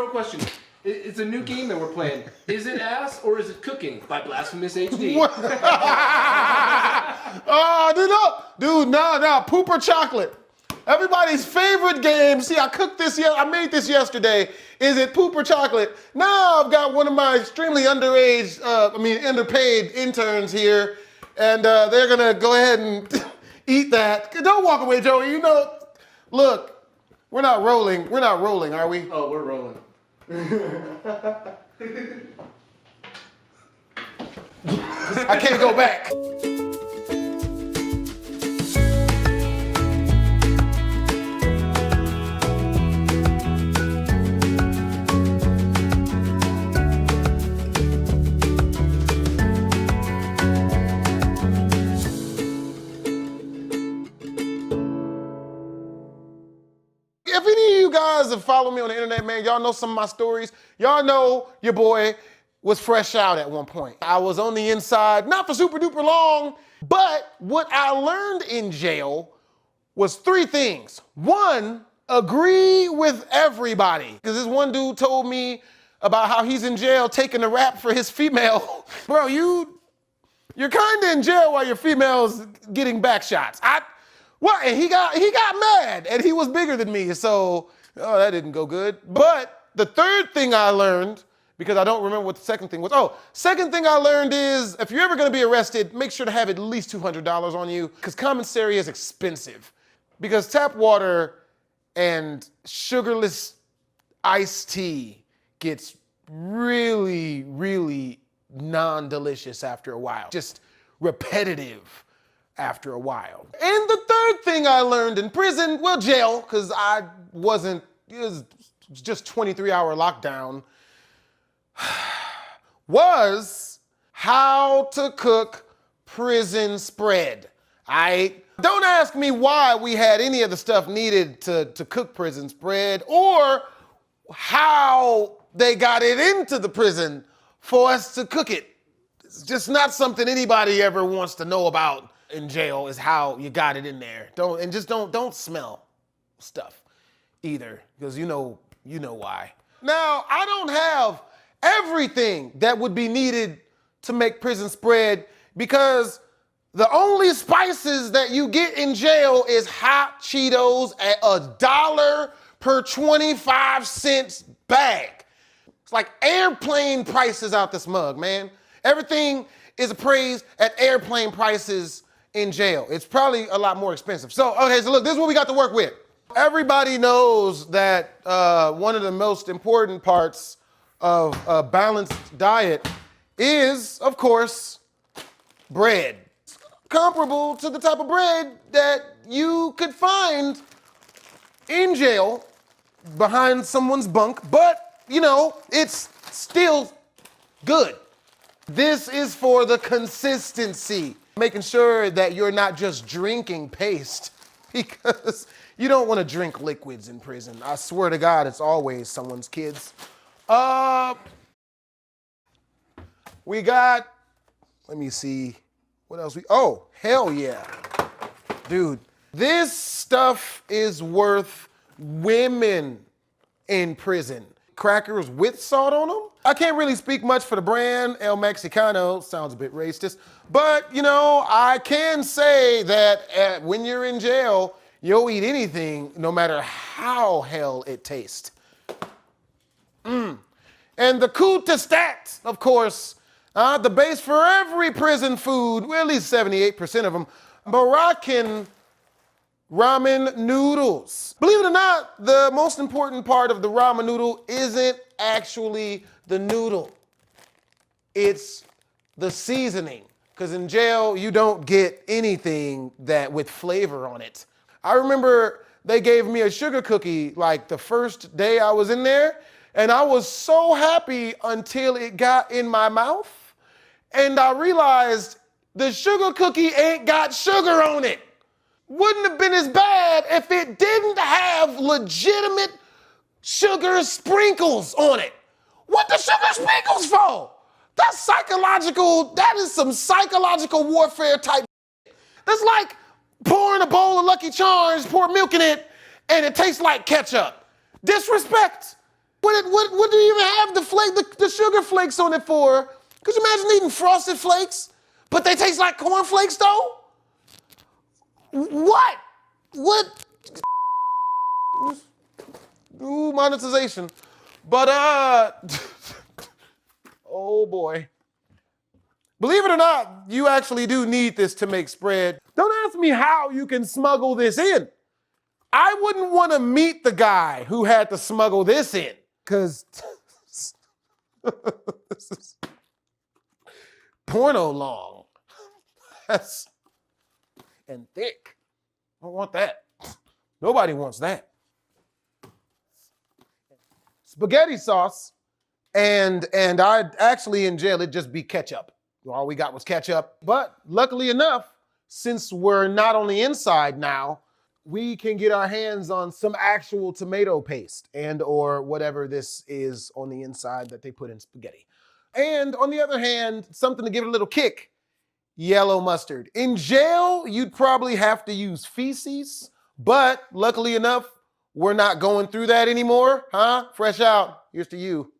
real question. It's a new game that we're playing. Is it ass or is it cooking by BlastphamousHD? Oh, dude, no, poop or chocolate. Everybody's favorite game. See, I made this yesterday. Is it poop or chocolate? Now I've got one of my extremely underpaid interns here, and they're gonna go ahead and eat that. Don't walk away, Joey. You know, look, we're not rolling, are we? Oh, we're rolling. I can't go back. If any of you guys have followed me on the internet, man, y'all know some of my stories. Y'all know your boy was fresh out at one point. I was on the inside, not for super duper long, but what I learned in jail was 3 things. 1, agree with everybody. Because this one dude told me about how he's in jail taking a rap for his female. Bro, you're kinda in jail while your female's getting back shots. And he got mad, and he was bigger than me, so that didn't go good. But the 3rd thing I learned, because I don't remember what the second thing was. Second thing I learned is if you're ever gonna be arrested, make sure to have at least $200 on you, because commissary is expensive. Because tap water and sugarless iced tea gets really, really non-delicious after a while. Just repetitive after a while. And the 3rd thing I learned in prison, well, jail, because it was just 23-hour lockdown, was how to cook prison spread. Don't ask me why we had any of the stuff needed to cook prison spread or how they got it into the prison for us to cook it. It's just not something anybody ever wants to know about in jail, is how you got it in there. Don't smell stuff either, because you know why. Now, I don't have everything that would be needed to make prison spread, because the only spices that you get in jail is hot Cheetos at $1 per 25 cents bag. It's like airplane prices out this mug, man. Everything is appraised at airplane prices in jail. It's probably a lot more expensive. So look, this is what we got to work with. Everybody knows that one of the most important parts of a balanced diet is, of course, bread. It's comparable to the type of bread that you could find in jail behind someone's bunk, but, it's still good. This is for the consistency, making sure that you're not just drinking paste, because you don't want to drink liquids in prison. I swear to God, it's always someone's kids. We got, let me see, what else hell yeah. Dude, this stuff is worth women in prison. Crackers with salt on them. I can't really speak much for the brand, El Mexicano, sounds a bit racist, but I can say that when you're in jail, you'll eat anything no matter how hell it tastes. And the coup de stat, of course, the base for every prison food, well, at least 78% of them, Moroccan ramen noodles. Believe it or not, the most important part of the ramen noodle isn't actually the noodle. It's the seasoning. Because in jail, you don't get anything with flavor on it. I remember they gave me a sugar cookie like the first day I was in there, and I was so happy until it got in my mouth, and I realized the sugar cookie ain't got sugar on it. Wouldn't have been as bad if it didn't have legitimate sugar sprinkles on it. What the sugar sprinkles for? That is some psychological warfare type. That's like pouring a bowl of Lucky Charms, pour milk in it, and it tastes like ketchup. Disrespect What do you even have the sugar flakes on it for? Could you imagine eating Frosted Flakes, but they taste like corn flakes though? What? What? Ooh, monetization. But oh boy. Believe it or not, you actually do need this to make spread. Don't ask me how you can smuggle this in. I wouldn't want to meet the guy who had to smuggle this in, because this is porno long. That's and thick. I don't want that. Nobody wants that. Spaghetti sauce, and I'd actually in jail, it'd just be ketchup. All we got was ketchup. But luckily enough, since we're not on the inside now, we can get our hands on some actual tomato paste and or whatever this is on the inside that they put in spaghetti. And on the other hand, something to give it a little kick, yellow mustard. In jail, you'd probably have to use feces, but luckily enough, we're not going through that anymore, huh? Fresh out, here's to you.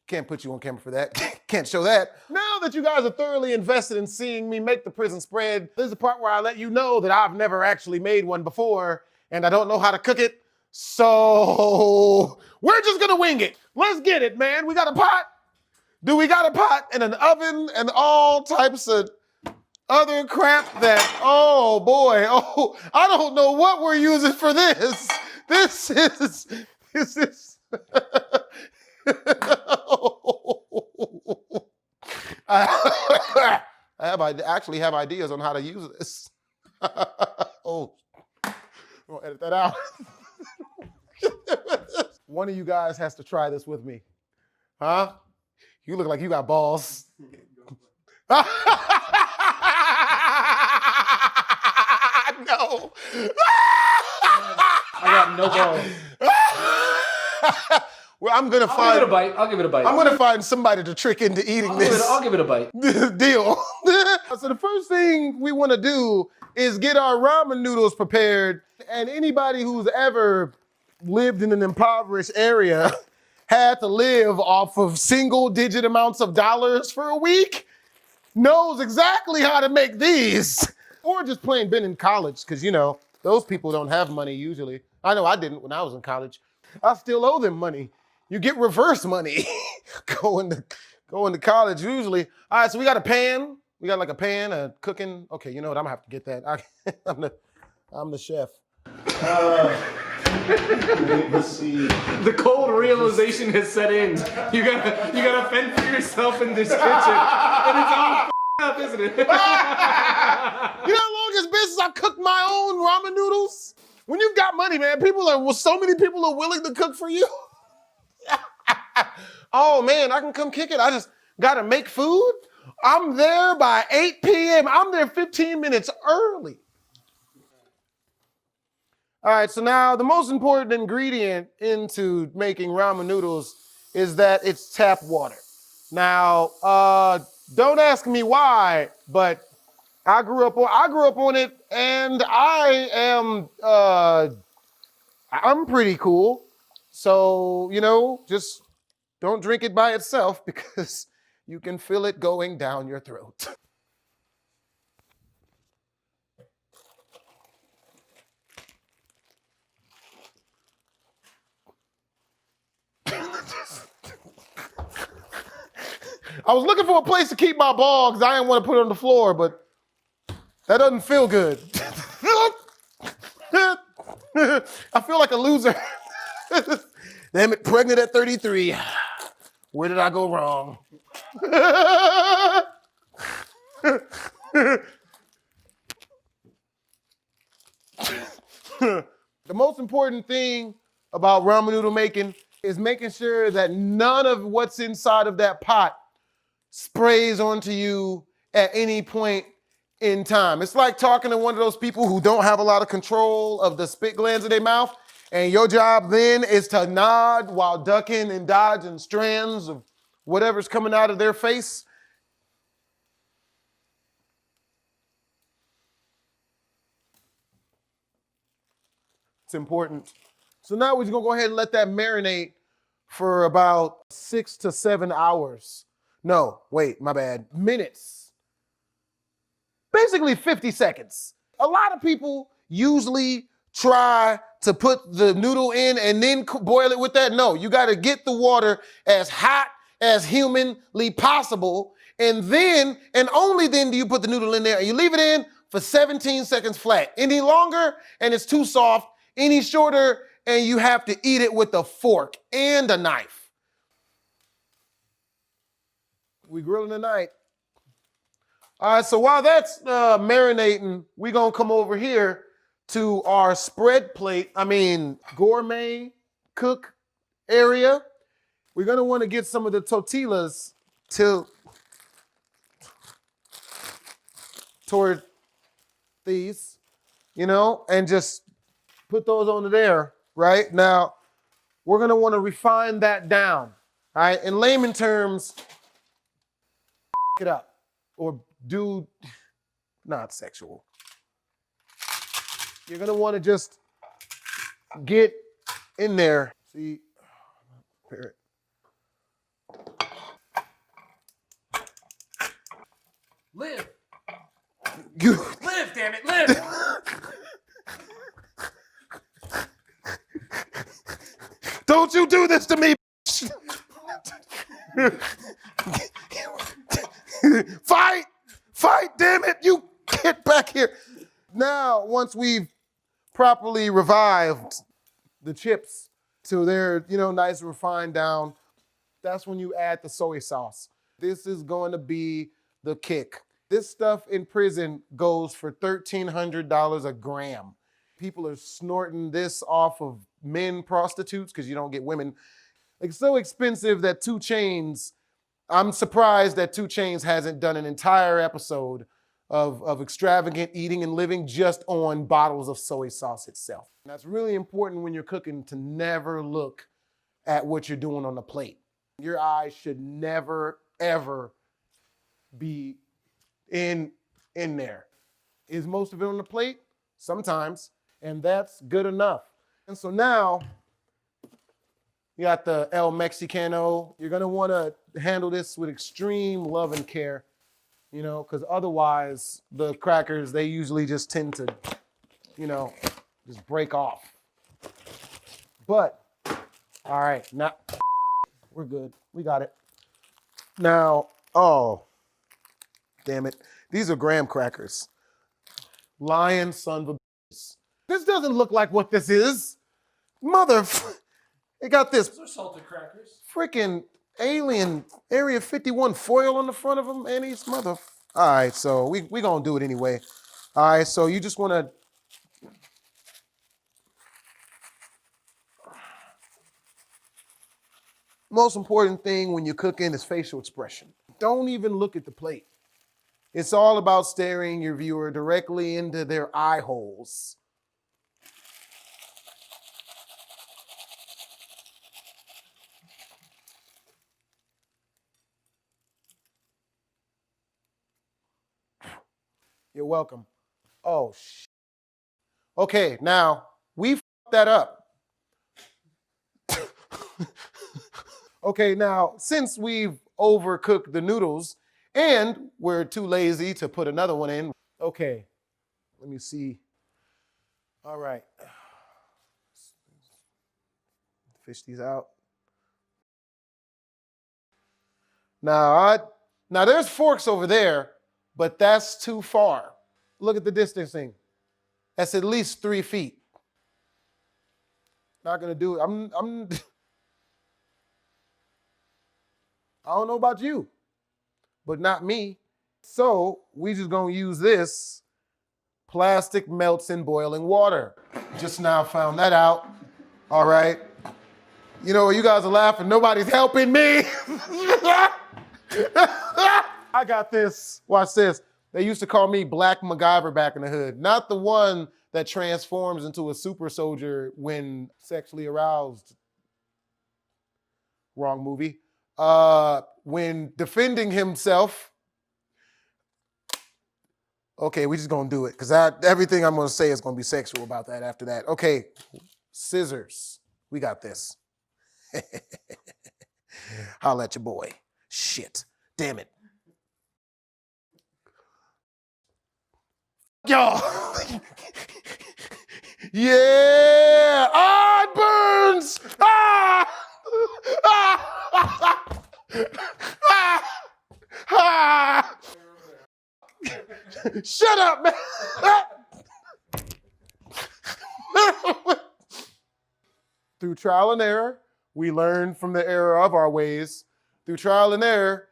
Can't put you on camera for that. Can't show that. Now that you guys are thoroughly invested in seeing me make the prison spread, this is the part where I let you know that I've never actually made one before and I don't know how to cook it. So we're just gonna wing it. Let's get it, man. We got a pot? Do we got a pot and an oven and all types of other crap that, oh boy, oh, I don't know what we're using for this. This is I actually have ideas on how to use this. Oh, I'm gonna edit that out. One of you guys has to try this with me. Huh? You look like you got balls. No. I got no balls. Well, I'm gonna I'll give it a bite. I'll give it a bite. I'm gonna find somebody to trick into eating this. I'll give it a bite. Deal. So the first thing we want to do is get our ramen noodles prepared. And anybody who's ever lived in an impoverished area had to live off of single-digit amounts of dollars for a week knows exactly how to make these. Or just plain been in college, because you know, those people don't have money usually. I know I didn't when I was in college. I still owe them money. You get reverse money going to college usually. All right, so we got a pan. We got like a pan, a cooking. Okay, you know what? I'm gonna have to get that. I'm the chef. Let's see. The cold realization has set in. You gotta fend for yourself in this kitchen, and it's all up, isn't it? You know how long it's been since I cooked my own ramen noodles? When you've got money, man, so many people are willing to cook for you. Oh man, I can come kick it. I just gotta make food. I'm there by 8 p.m. I'm there 15 minutes early. All right, so now the most important ingredient into making ramen noodles is that it's tap water. Now, don't ask me why, but I grew up on it, and I'm pretty cool. So, you know, just don't drink it by itself because you can feel it going down your throat. I was looking for a place to keep my ball because I didn't want to put it on the floor, but that doesn't feel good. I feel like a loser. Damn it, pregnant at 33. Where did I go wrong? The most important thing about ramen noodle making is making sure that none of what's inside of that pot sprays onto you at any point in time. It's like talking to one of those people who don't have a lot of control of the spit glands in their mouth, and your job then is to nod while ducking and dodging strands of whatever's coming out of their face. It's important. So now we're just gonna go ahead and let that marinate for about 6 to 7 hours. No, wait, my bad. Minutes. Basically 50 seconds. A lot of people usually try to put the noodle in and then boil it with that. No, you gotta get the water as hot as humanly possible. And then, and only then do you put the noodle in there and you leave it in for 17 seconds flat. Any longer and it's too soft, any shorter and you have to eat it with a fork and a knife. We grilling tonight. All right, so while that's marinating, we're gonna come over here to our spread plate, gourmet cook area. We're gonna wanna get some of the tortillas toward these, and just put those onto there, right? Now, we're gonna wanna refine that down, all right? In layman terms, it up, or do, not sexual. You're gonna wanna just get in there. See, prepare it. Live. You Live, damn it, live. Don't you do this to me. Fight, damn it. You get back here. Now, once we've properly revived the chips till they're, nice and refined down, that's when you add the soy sauce. This is going to be the kick. This stuff in prison goes for $1,300 a gram. People are snorting this off of men prostitutes because you don't get women. It's so expensive that 2 Chainz, I'm surprised that 2 Chainz hasn't done an entire episode of extravagant eating and living just on bottles of soy sauce itself. And that's really important when you're cooking, to never look at what you're doing on the plate. Your eyes should never, ever be in there. Is most of it on the plate? Sometimes, and that's good enough. And so now, you got the El Mexicano. You're gonna wanna handle this with extreme love and care, because otherwise the crackers, they usually just tend to, just break off. But, all right, now, we're good, we got it. Now, oh, damn it. These are graham crackers. Lion son of a bitch. This doesn't look like what this is. It got this. Those are salted crackers. Freaking alien Area 51 foil on the front of them, and these All right, so we gonna do it anyway. All right, so you just wanna. Most important thing when you're cooking is facial expression. Don't even look at the plate. It's all about staring your viewer directly into their eye holes. You're welcome. Oh, okay, now, we fucked that up. Okay, now, since we've overcooked the noodles and we're too lazy to put another one in, okay, let me see. All right. Fish these out. Now there's forks over there, but that's too far. Look at the distancing. That's at least 3 feet. Not gonna do it. I don't know about you, but not me. So we just gonna use this. Plastic melts in boiling water. Just now found that out. All right. You guys are laughing. Nobody's helping me. I got this. Watch this. They used to call me Black MacGyver back in the hood. Not the one that transforms into a super soldier when sexually aroused. Wrong movie. When defending himself Okay, we just gonna do it because everything I'm gonna say is gonna be sexual about that after that. Okay, scissors. We got this. Holla at your boy. Shit. Damn it. Y'all. Yeah. Ah, it burns. Ah. Ah. Ah. Ah. Shut up, man. Through trial and error, we learn from the error of our ways. Through trial and error,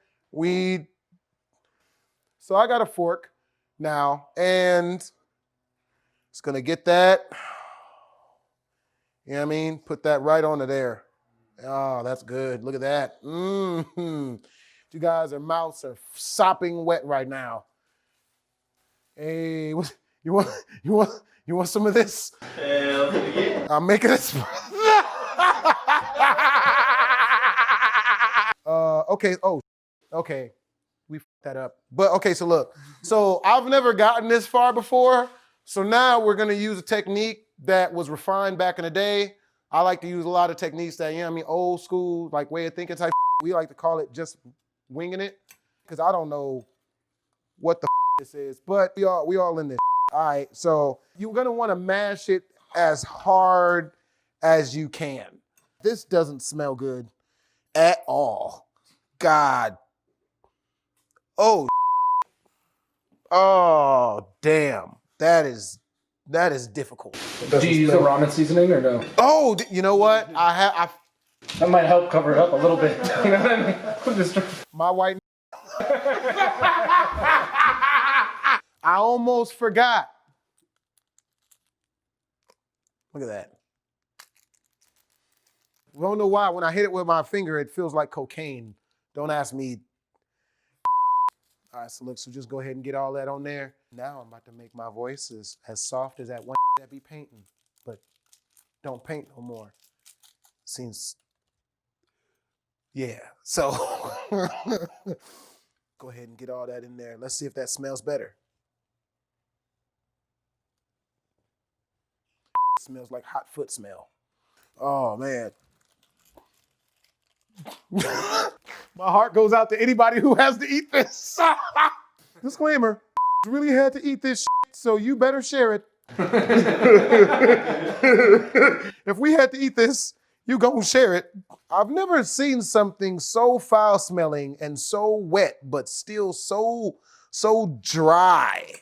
so I got a fork now, and it's gonna get that, you know what I mean? Put that right onto there. Oh, that's good. Look at that. Mm-hmm. You guys, their mouths are sopping wet right now. Hey, you want some of this? I'm making it. Okay. Oh, okay. We f***ed that up. But okay, so look. So I've never gotten this far before. So now we're gonna use a technique that was refined back in the day. I like to use a lot of techniques that, you know what I mean, old school, like way of thinking type. We like to call it just winging it. Because I don't know what the this is, but we all in this. All right, so you're gonna wanna mash it as hard as you can. This doesn't smell good at all. God. Oh, damn. That is difficult. Do you use the ramen seasoning or no? Oh, you know what? I That might help cover it up a little bit. You know what I mean? I'm just... My white. I almost forgot. Look at that. I don't know why. When I hit it with my finger, it feels like cocaine. Don't ask me. All right, so look, so just go ahead and get all that on there. Now I'm about to make my voice as soft as that one that be painting, but don't paint no more. Seems, yeah. So go ahead and get all that in there. Let's see if that smells better. It smells like hot foot smell. Oh, man. My heart goes out to anybody who has to eat this. Disclaimer, really had to eat this shit, so you better share it. If we had to eat this, you gonna share it. I've never seen something so foul smelling and so wet, but still so dry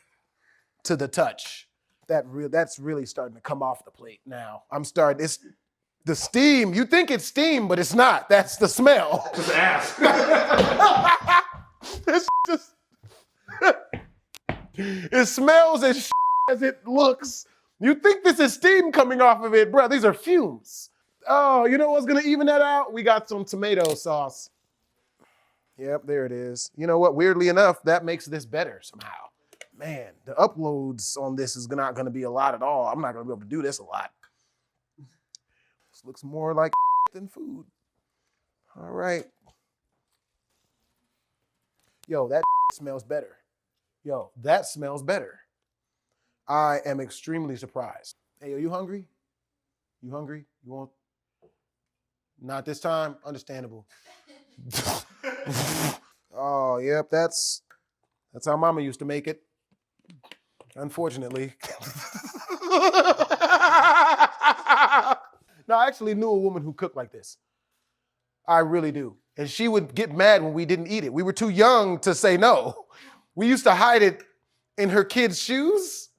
to the touch. That's really starting to come off the plate now. It's the steam. You think it's steam, but it's not. That's the smell. Just ask. It's just, it smells as as it looks. You think this is steam coming off of it, bro. These are fumes. Oh, you know what's gonna even that out? We got some tomato sauce. Yep, there it is. You know what? Weirdly enough, that makes this better somehow. Man, the uploads on this is not gonna be a lot at all. I'm not gonna be able to do this a lot. This looks more like than food. All right. Yo, that smells better. Yo, that smells better. I am extremely surprised. Hey, are you hungry? You hungry? You want? Not this time? Understandable. Oh, yep, that's how mama used to make it. Unfortunately. No, I actually knew a woman who cooked like this. I really do. And she would get mad when we didn't eat it. We were too young to say no. We used to hide it in her kids' shoes.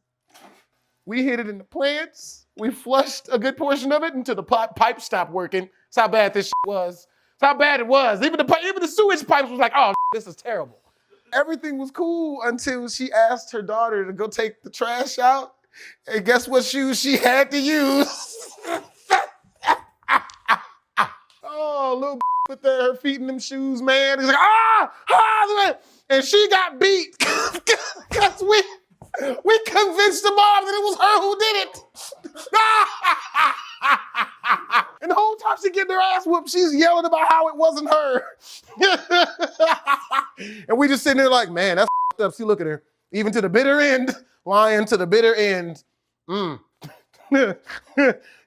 We hid it in the plants. We flushed a good portion of it until the pipe stopped working. That's how bad this shit was. That's how bad it was. Even the sewage pipes was like, oh, this is terrible. Everything was cool until she asked her daughter to go take the trash out. And guess what shoes she had to use? Oh, little with her feet in them shoes, man. He's like, and she got beat because we convinced the mom that it was her who did it. And the whole time she getting her ass whooped, she's yelling about how it wasn't her. And we just sitting there like, man, that's up. See, look at her. even to the bitter end, lying to the bitter end.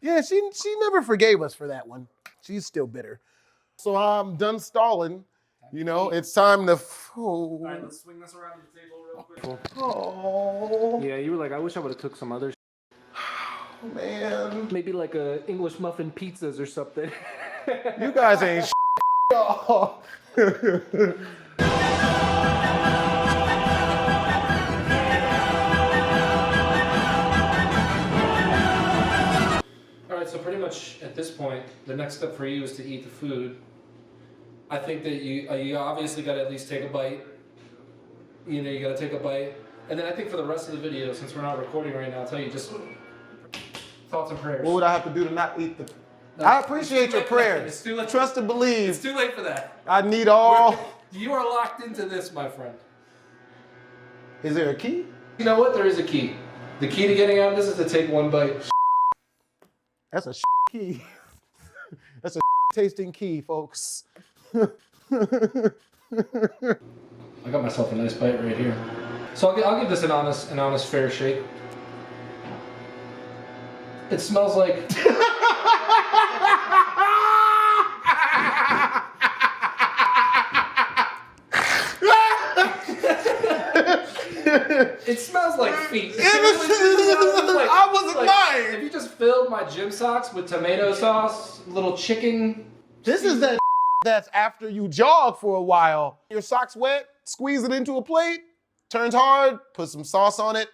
Yeah, she never forgave us for that one. She's still bitter. So I'm done stalling. You know, it's time to. All right, let's swing this around the table real quick. Oh. Yeah, you were like, I wish I would have took some other. Oh, man. Maybe like a English muffin pizzas or something. You guys ain't y'all. All right, so pretty much at this point, the next step for you is to eat the food. I think that you obviously got to at least take a bite. You know, you got to take a bite. And then I think for the rest of the video, since we're not recording right now, I'll tell you just thoughts and prayers. What would I have to do to not eat the... I appreciate your prayers. It's too late. Trust and believe. It's too late for that. I need all... You are locked into this, my friend. Is there a key? You know what? There is a key. The key to getting out of this is to take one bite. That's a key. That's a tasting key, folks. I got myself a nice bite right here. So I'll give this an honest fair shake. It smells like... It smells like feet. I wasn't lying. If you just filled my gym socks with tomato sauce, little chicken... This is that that's after you jog for a while. Your socks wet, squeeze it into a plate, turns hard, put some sauce on it.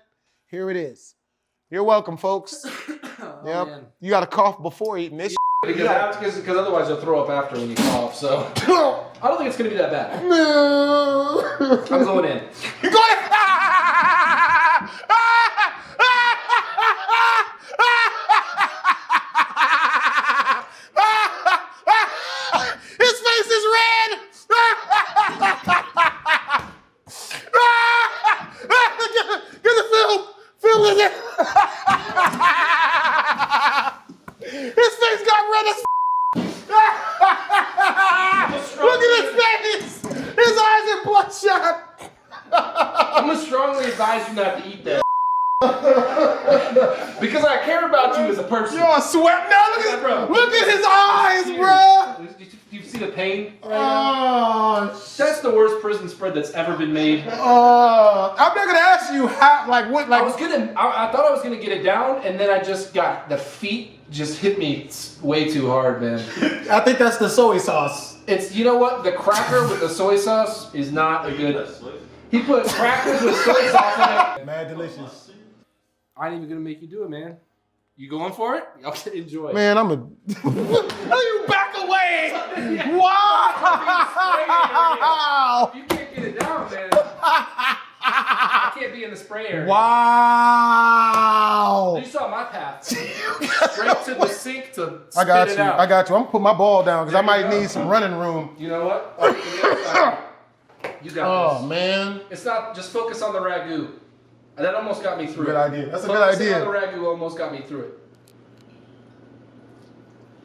Here it is. You're welcome, folks. Yep. Man. You got to cough before eating this. Because otherwise you'll throw up after when you cough, so... I don't think it's going to be that bad. No. I'm going in. You're going in. His face is red. Get the film. Film in it. His face got red as Look at his face. His eyes are bloodshot. I'm gonna strongly advise you not to eat that. Because I care about you as a person. You're sweating now. Look at his eyes, bro. You see the pain right now? That's the worst prison spread that's ever been made. I'm not gonna ask you how, like what, like. I thought I was gonna get it down, and then I just got the feet just hit me way too hard, man. I think that's the soy sauce. It's, you know what? The cracker with the soy sauce is not a good. He put crackers with soy sauce in it. Mad delicious. I ain't even gonna make you do it, man. You going for it? Okay, enjoy. Man, I'm a. How you back away? Wow! You can't get it down, man. I can't be in the spray area. Wow! You saw my path. Straight to the sink to spit I got it you. out. I got you. I'm gonna put my ball down because I might need some running room. You know what? You got this. Oh man! It's not. Just focus on the ragu. That almost got me through it. Good idea. That's a good Focusing idea. on the ragu almost got me through it.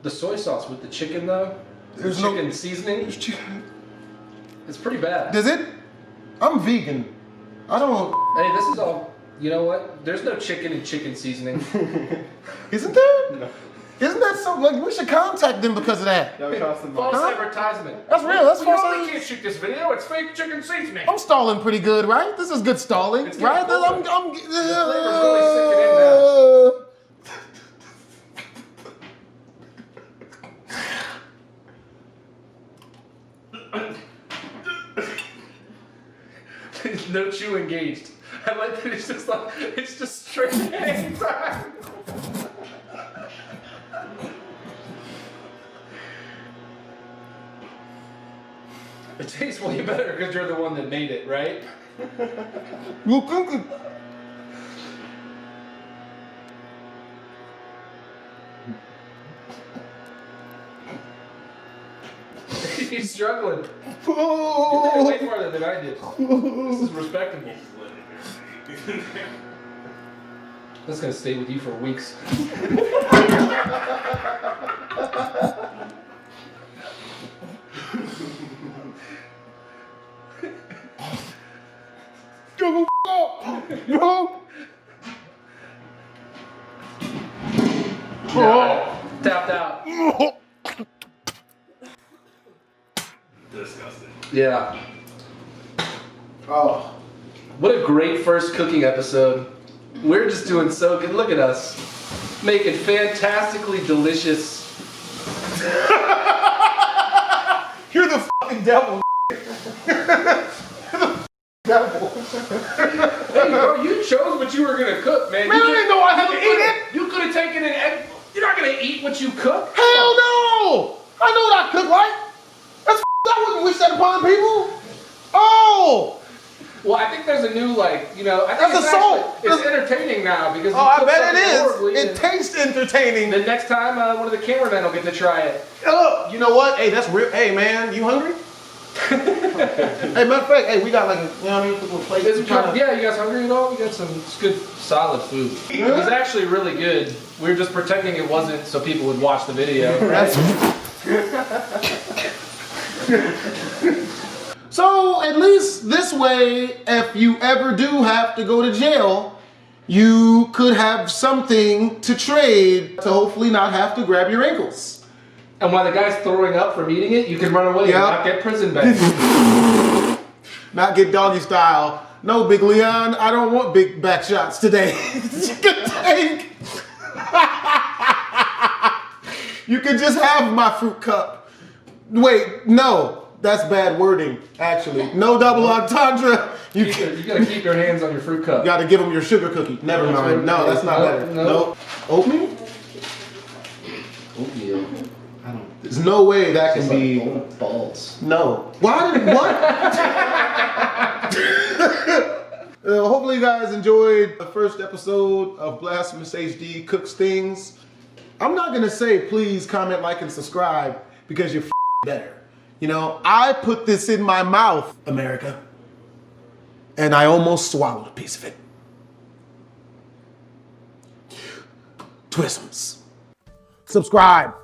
The soy sauce with the chicken though, the chicken seasoning, it's pretty bad. Does it? I'm vegan. I don't. Hey, this is all. You know what? There's no chicken in chicken seasoning. Isn't there? No. Isn't that something? Like, we should contact them because of that. False advertisement. That's real. That's We false only advertisement. can't shoot this video. It's fake chicken seasoning. I'm stalling pretty good, right? This is good stalling, It's right? getting I'm the flavor's really sinking in now. No chew engaged. I like that it's just straight hang time. It tastes way better because you're the one that made it, right? You think it? He's struggling. Oh. You did it way farther than I did. This is respectable. That's gonna stay with you for weeks. Go up. Disgusting. Yeah. Oh. What a great first cooking episode. We're just doing so good. Look at us. Making fantastically delicious. You're the fucking devil. Devil. Hey, bro, you chose what you were gonna cook, man. Man, I didn't know I had to eat it. You could have taken an egg. You're not gonna eat what you cook. Hell no! I know what I cook like. That's I wouldn't wish that upon people. Oh! Well, I think there's a new, like, I think That's it's assault. actually, it's entertaining now because Oh, I bet it something is. horribly, It and tastes entertaining. the next time one of the cameramen will get to try it. You know what? Hey, that's real. Hey, man, you hungry? Hey, matter of fact, hey, we got like, you know what I mean? Put a little plate. Yeah, you guys hungry at all? We got some good, solid food. It was actually really good. We were just pretending it wasn't so people would watch the video. Right? So at least this way, if you ever do have to go to jail, you could have something to trade to hopefully not have to grab your ankles. And while the guy's throwing up from eating it, you can run away and not get prison back. Not get doggy style. No, Big Leon, I don't want big back shots today. You can take. You can just have my fruit cup. Wait, no. That's bad wording, actually. No double entendre. You gotta keep your hands on your fruit cup. You gotta give them your sugar cookie. Never mind. No, that's not better. No. Oatmeal? Oatmeal. There's no way that can be. Balls. No. Why did what? Hopefully you guys enjoyed the first episode of Blasphemous HD Cooks Things. I'm not gonna say please comment, like, and subscribe because you're better. I put this in my mouth, America, and I almost swallowed a piece of it. Twisms. Subscribe.